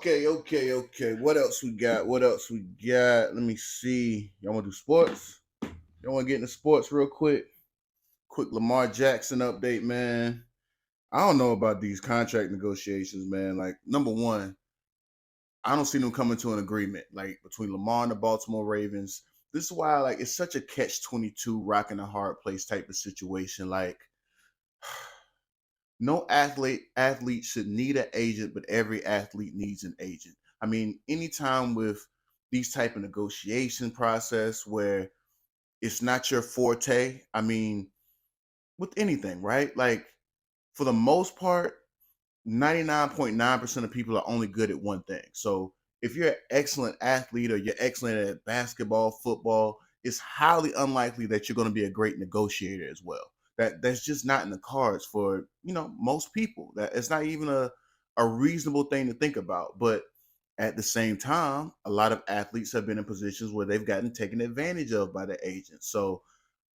Okay. What else we got? Let me see. Y'all want to do sports? Y'all want to get into sports real quick? Quick Lamar Jackson update, man. I don't know about these contract negotiations, man. Like, number one, I don't see them coming to an agreement, like between Lamar and the Baltimore Ravens. This is why, like, it's such a catch-22, rocking a hard place type of situation. Like, no athlete should need an agent, but every athlete needs an agent. I mean, anytime with these type of negotiation process where it's not your forte, I mean, with anything, right? Like, for the most part, 99.9% of people are only good at one thing. So if you're an excellent athlete or you're excellent at basketball, football, it's highly unlikely that you're going to be a great negotiator as well. That's just not in the cards for, most people. That it's not even a reasonable thing to think about. But at the same time, a lot of athletes have been in positions where they've gotten taken advantage of by the agents. So,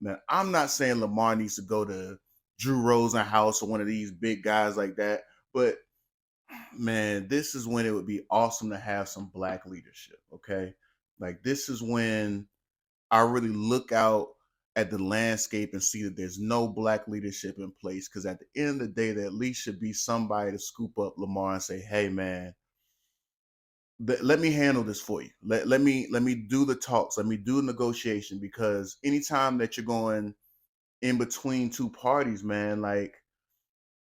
man, I'm not saying Lamar needs to go to Drew Rosenhaus or one of these big guys like that. But man, this is when it would be awesome to have some black leadership. Okay. Like, this is when I really look out at the landscape and see that there's no black leadership in place. Because at the end of the day, there at least should be somebody to scoop up Lamar and say, hey, man, let me handle this for you. Let me do the talks. Let me do the negotiation. Because anytime that you're going in between two parties, man, like,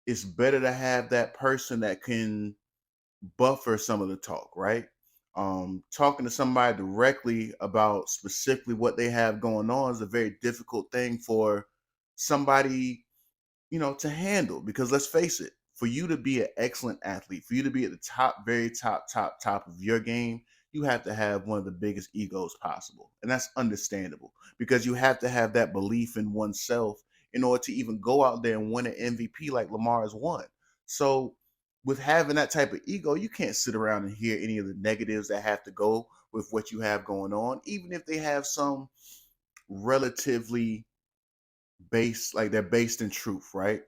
it's better to have that person that can buffer some of the talk, right? Talking to somebody directly about specifically what they have going on is a very difficult thing for somebody, to handle. Because let's face it, for you to be an excellent athlete, for you to be at the top, very top of your game, you have to have one of the biggest egos possible. And that's understandable because you have to have that belief in oneself in order to even go out there and win an MVP like Lamar has won. So, with having that type of ego, you can't sit around and hear any of the negatives that have to go with what you have going on, even if they have some relatively like they're based in truth, right?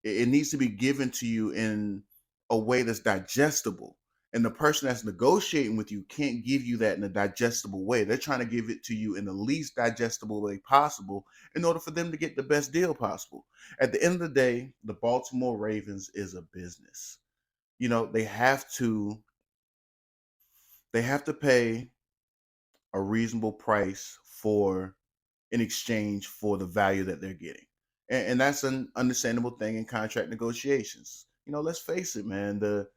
It needs to be given to you in a way that's digestible. And the person that's negotiating with you can't give you that in a digestible way. They're trying to give it to you in the least digestible way possible in order for them to get the best deal possible. At the end of the day, the Baltimore Ravens is a business. They have to pay a reasonable price for in exchange for the value that they're getting. And that's an understandable thing in contract negotiations. Let's face it, man. The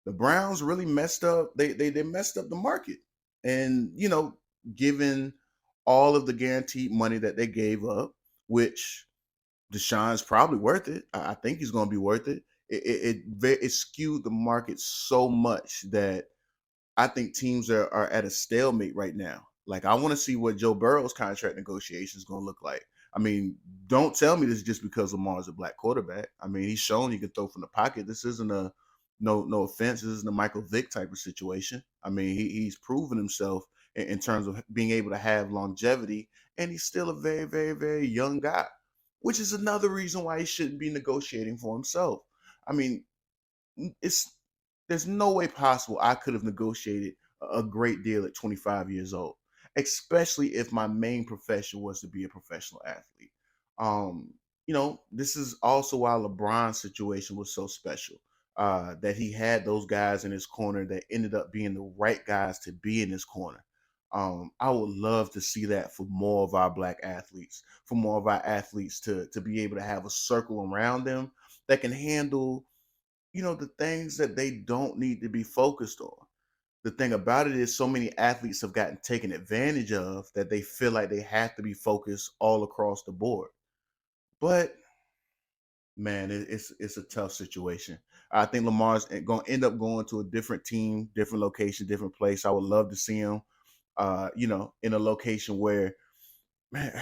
Browns really messed up. They messed up the market. And, given all of the guaranteed money that they gave up, which Deshaun's probably worth it. I think he's going to be worth it. It skewed the market so much that I think teams are at a stalemate right now. Like, I want to see what Joe Burrow's contract negotiation is going to look like. I mean, don't tell me this is just because Lamar's a black quarterback. I mean, he's shown he can throw from the pocket. This isn't a no offense. This isn't a Michael Vick type of situation. I mean, he's proven himself in terms of being able to have longevity, and he's still a very, very, very young guy, which is another reason why he shouldn't be negotiating for himself. I mean, it's there's no way possible I could have negotiated a great deal at 25 years old, especially if my main profession was to be a professional athlete. This is also why LeBron's situation was so special. That he had those guys in his corner that ended up being the right guys to be in his corner. I would love to see that for more of our black athletes, for more of our athletes to be able to have a circle around them that can handle the things that they don't need to be focused on. The thing about it is so many athletes have gotten taken advantage of that they feel like they have to be focused all across the board. But man, it's a tough situation. I think Lamar's going to end up going to a different team, different location, different place. I would love to see him, in a location where, man,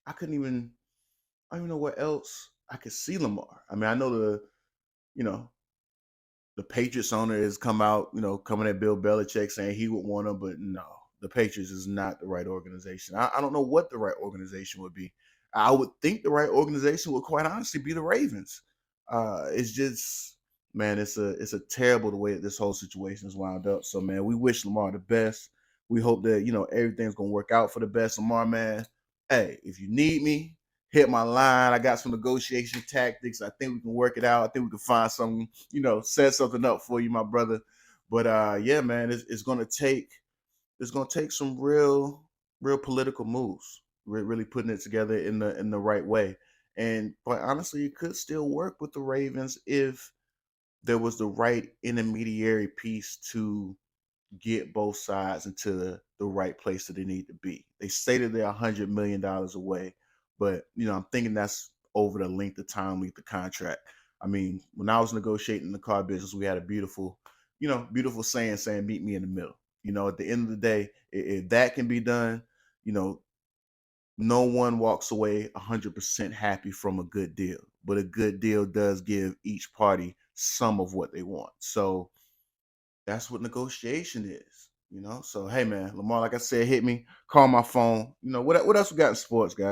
I couldn't even, I don't even know where else I could see Lamar. I mean, I know you know, the Patriots owner has come out, coming at Bill Belichick saying he would want him, but no, the Patriots is not the right organization. I don't know what the right organization would be. I would think the right organization would quite honestly be the Ravens. It's just man, it's a terrible the way that this whole situation is wound up. So man, we wish Lamar the best. We hope that everything's gonna work out for the best. Lamar, man, hey, if you need me, hit my line. I got some negotiation tactics. I think we can work it out. I think we can find something, set something up for you, my brother. But yeah, man, it's gonna take some real political moves. Really putting it together in the right way. And quite honestly, it could still work with the Ravens if there was the right intermediary piece to get both sides into the right place that they need to be. They say that they're $100 million away, but I'm thinking that's over the length of time, length of contract. I mean, when I was negotiating in the car business, we had a beautiful saying meet me in the middle. At the end of the day, if that can be done, you know, no one walks away 100% happy from a good deal, but a good deal does give each party some of what they want. So that's what negotiation is. So hey man, Lamar, like I said, hit me, call my phone. What else we got in sports, guys?